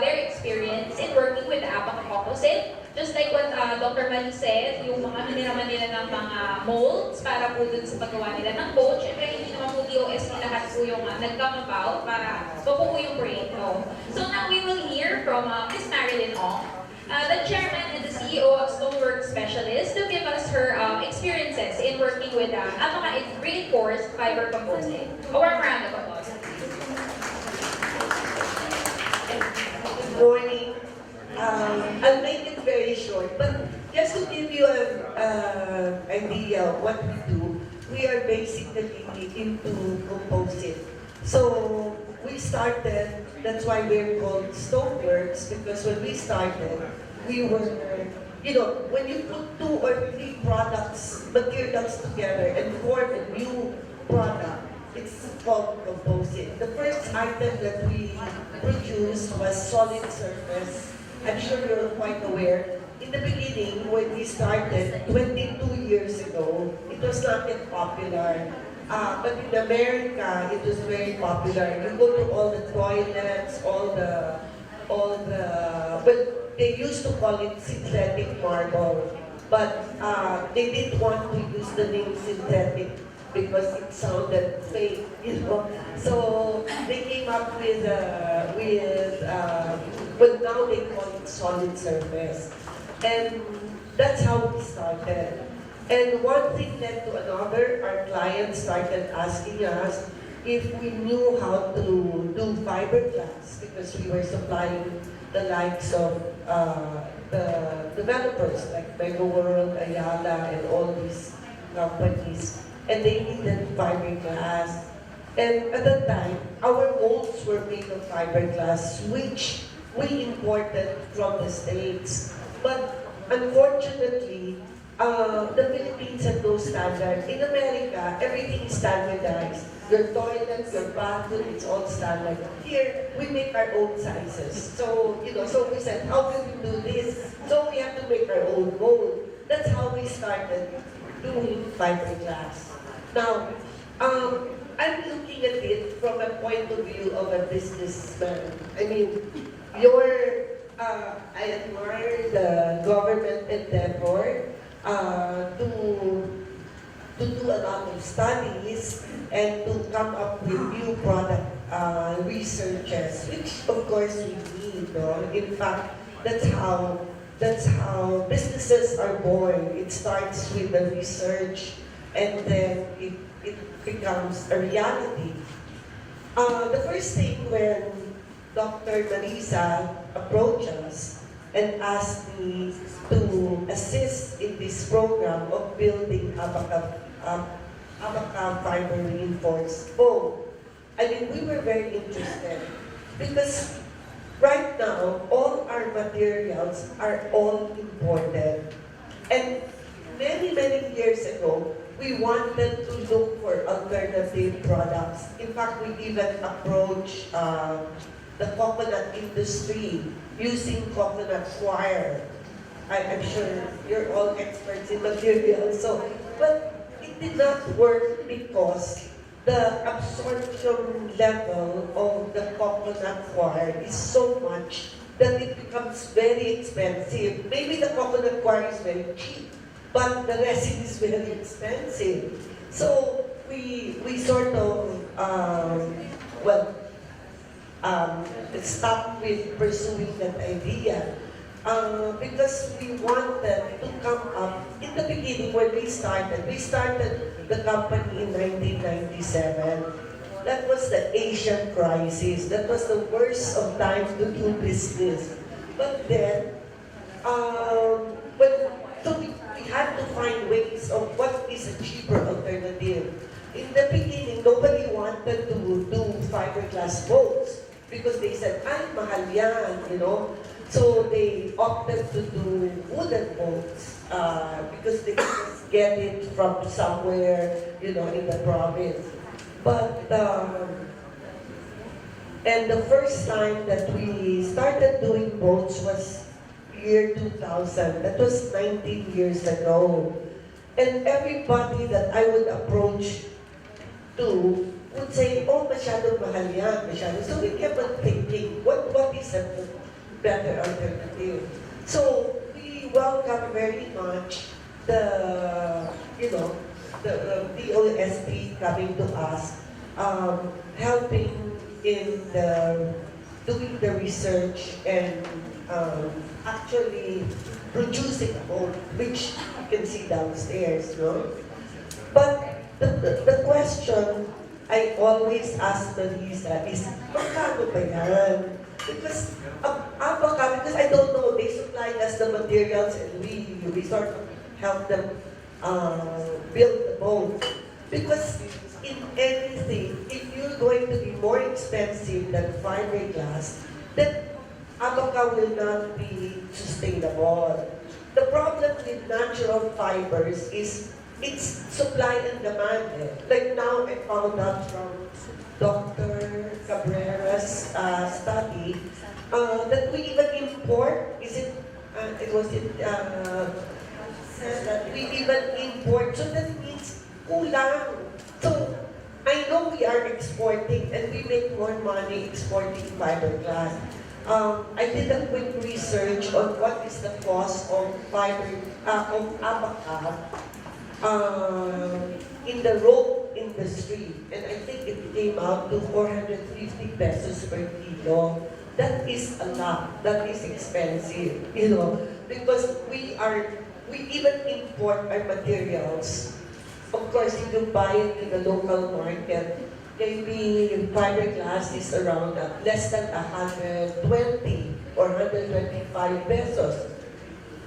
their experience in working with the Abaca Composite. Just like what Dr. Mali said, yung mga hiniraman nila ng mga molds para po dun sa paggawa nila ng boat. Siyempre, hindi naman po DOST lahat po yung nag-come about para mabuo yung proyekto. So now we will hear from Ms. Marilyn Ong, the chairman and the CEO of Stoneworks Specialist, to give us her experiences in working with Abaca reinforced fiber composite. A warm round of applause. Good morning. I'll make it very short, but just to give you an idea of what we do, we are basically into composite. So we started, that's why we're called Stoneworks, because when we started, we were, when you put 2 or 3 materials together and form a new product, it's called composite. The first item that we produced was solid surface. I'm sure you're quite aware. In the beginning, when we started 22 years ago, it was not yet popular. But in America, it was very popular. You go to all the toilets, well, they used to call it synthetic marble, but they didn't want to use the name synthetic because it sounded fake, So they came up with but now they call it solid surface. And that's how we started. And one thing led to another. Our clients started asking us if we knew how to do fiberglass, because we were supplying the likes of the developers like Mega World, Ayala, and all these companies. And they needed fiberglass. And at that time, our molds were made of fiberglass, which we imported from the States. But unfortunately, the Philippines had no standard. In America, everything is standardized. Your toilet, your bathroom, it's all standard. Here, we make our own sizes. So, so we said, how can we do this? So we have to make our own mold. That's how we started doing fiberglass. Now, I'm looking at it from a point of view of a businessman. I mean, I admire the government endeavor to do a lot of studies and to come up with new product researches, which of course we need. No? In fact, that's how businesses are born. It starts with the research, and then it becomes a reality. The first thing when Dr. Marisa approached us and asked me to assist in this program of building Abaca fiber reinforced foam. I mean, we were very interested because right now, all our materials are all imported. And many, many years ago, we wanted to look for alternative products. In fact, we even approached the coconut industry using coconut wire. I'm sure you're all experts in materials. But it did not work because the absorption level of the coconut wire is so much that it becomes very expensive. Maybe the coconut wire is very cheap, but the resin is very expensive. So we sort of, stopped with pursuing that idea because we wanted to come up, in the beginning when we started the company in 1997. That was the Asian crisis. That was the worst of time to do business. But then, so we had to find ways of what is a cheaper alternative. In the beginning, nobody wanted to do fiberglass boats because they said, ay, mahal yan, So they opted to do wooden boats because they could just get it from somewhere, in the province. But, and the first time that we started doing boats was year 2000. That was 19 years ago. And everybody that I would approach to would say, oh, masyadong mahal yan, masyado. So we kept on thinking, what is a better alternative? So we welcome very much the, you know, the DOST coming to us, helping in the doing the research and actually producing a boat, which you can see downstairs, no? But the question I always ask Marisa is, magkano ba yan? Because, Abaca, because I don't know, they supply us the materials and we sort of help them build the boat. Because in anything, if you're going to be more expensive than fiberglass, then Abaca will not be sustainable. The problem with natural fibers is it's supply and demand. Like now, I found out from Dr. Cabrera's study that we even import. Said that we even import. So that means kulang. So I know we are exporting and we make more money exporting fiberglass. I did a quick research on what is the cost of of Abaca in the rope industry, and I think it came out to 450 pesos per kilo. That is a lot. That is expensive, you know, because we even import our materials. Of course, if you buy it in the local market, maybe fiberglass is around less than 120 or 125 pesos.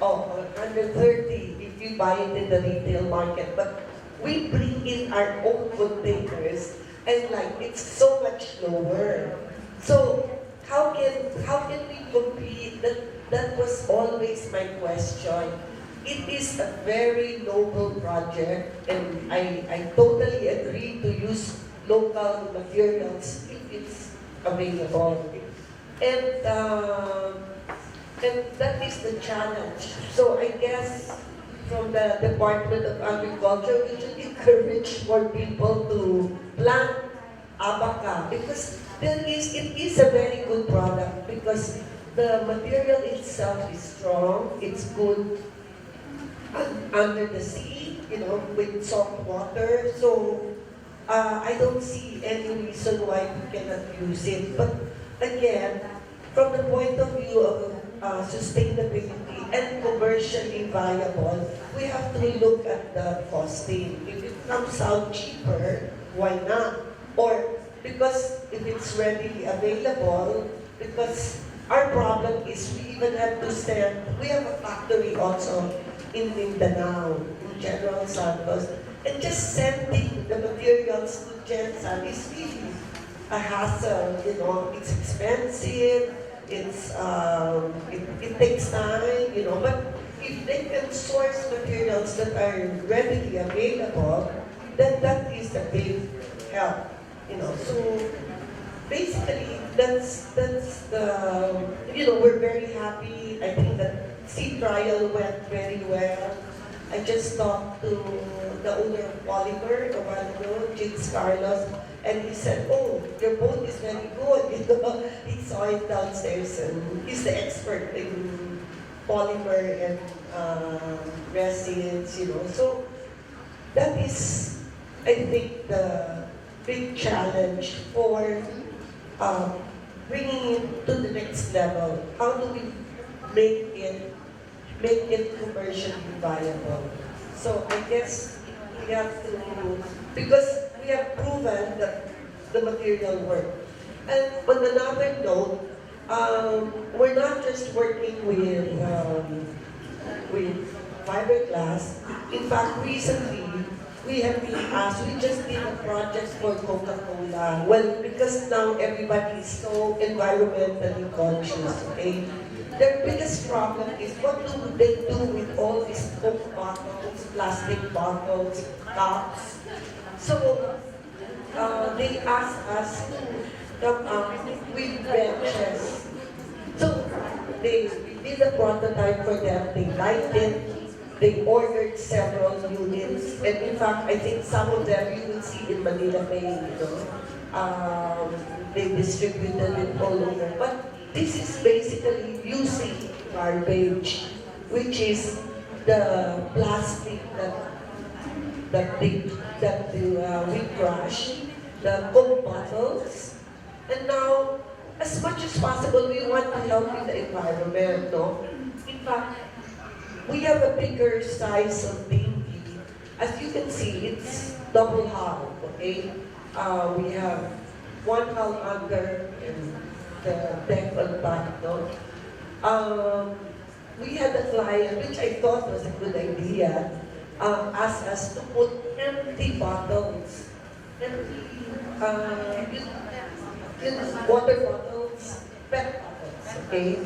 Oh, 130 if you buy it in the retail market. But we bring in our own containers and like it's so much lower. So how can we compete? That was always my question. It is a very noble project and I totally agree to use local materials if it's available. And that is the challenge. So I guess from the Department of Agriculture, we should encourage more people to plant Abaca because it is a very good product because the material itself is strong, it's good under the sea, you know, with salt water. So I don't see any reason why we cannot use it. But again, from the point of view of sustainability and commercially viable, we have to look at the costing. If it comes out cheaper, why not? Or because if it's readily available, because our problem is we even have to send, we have a factory also in Mindanao, in General Santos, and just sending the materials to Jensen is really a hassle, you know, it's expensive, it takes time, you know, but if they can source materials that are readily available, then that is a big help, you know. So basically, that's the, you know, we're very happy. I think that sea trial went very well. I just talked to the owner of Polymer a while ago, James Carlos, and he said, oh, your boat is very good. You know, he saw it downstairs and he's the expert in polymer and resins, you know. So that is, I think, the big challenge for bringing it to the next level. How do we make it commercially viable? So I guess we have to, because we have proven that the material works. And on another note, we're not just working with fiberglass. In fact, recently, we have been asked, we just did a project for Coca-Cola. Well, because now everybody is so environmentally conscious, okay? Their biggest problem is what do they do with all these Coke bottles, plastic bottles, cups? So they asked us to come up with benches. So we did a prototype for them, they liked it, they ordered several units, and in fact, I think some of them you will see in Manila Bay, they distributed it all over. But this is basically using garbage, which is the plastic we crush, the Coke bottles, and now, as much as possible, we want to help with the environment, no? In fact, we have a bigger size of dinghy. As you can see, it's double hull, okay? We have one hull under and the deck on top, no? We had a client, which I thought was a good idea, asked us to put empty bottles, water bottles, PET bottles, okay?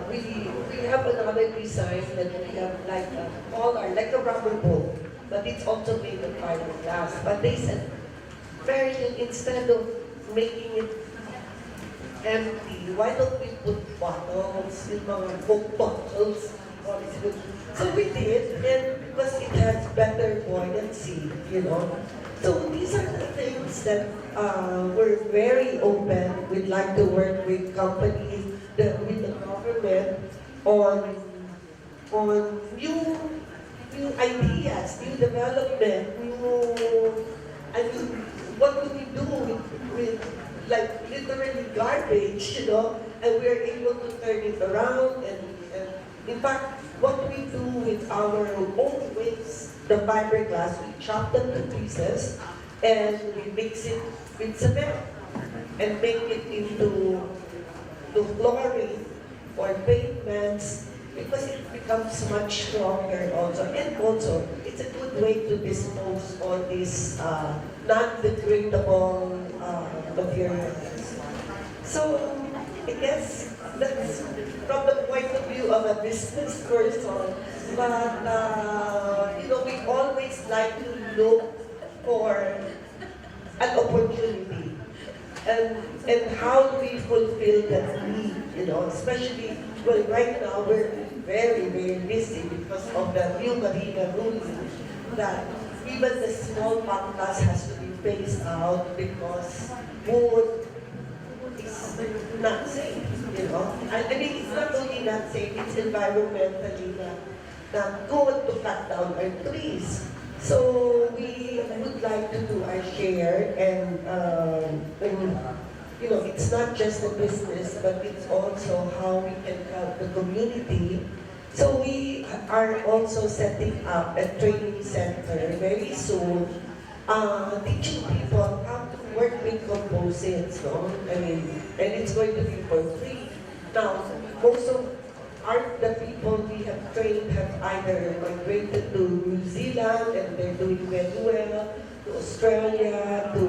We have another design that we have like a collar, like a rubber bowl, but it's also made of fiberglass. But they said, Marilyn, instead of making it empty, why don't we put bottles, yung mga Coke bottles? So we did, and because it has better buoyancy, So these are the things that we're very open. We'd like to work with companies, with the government on new ideas, new development, what do we do with like literally garbage, and we're able to turn it around and in fact, what we do with our own waste, the fiberglass, we chop them to pieces and we mix it with cement and make it into flooring or pavements because it becomes much stronger also. And also, it's a good way to dispose all these non-degradable materials. So, I guess that's from the point of view of a business person, but we always like to look for an opportunity and how do we fulfill that need, especially, well, right now we're very, very busy because of the new marina ruling that even the small podcast has to be phased out because wood is not safe, I mean, it's not only not safe, it's environmentally not good to cut down our trees. So we would like to do our share and it's not just a business, but it's also how we can help the community. So we are also setting up a training center very soon, teaching people how to work with composites, and it's going to be for free. Now, most of the people we have trained have either migrated to New Zealand and they're doing very well, to Australia, to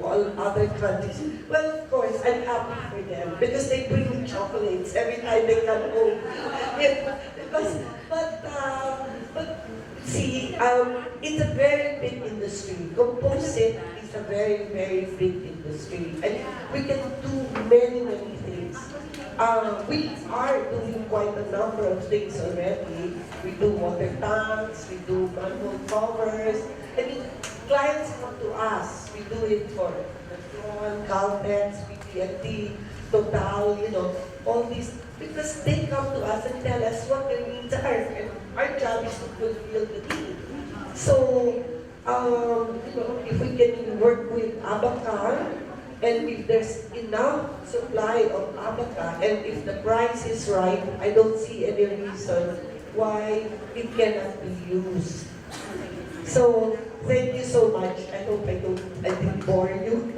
all other countries. Well, of course, I'm happy for them because they bring me chocolates every time they come home. But see, it's a very big industry. Composite is a very, very big industry, and we can do many, many things. We are doing quite a number of things already. We do water tanks, we do manhole covers. I mean, clients come to us. We do it for Petron, Caltex, PTNT, Total, all these, because they come to us and tell us what their needs are, and our job is to fulfill the need. So, if we can work with Abaca, and if there's enough supply of Abaca, and if the price is right, I don't see any reason why it cannot be used. So, thank you so much. I hope I didn't bore you.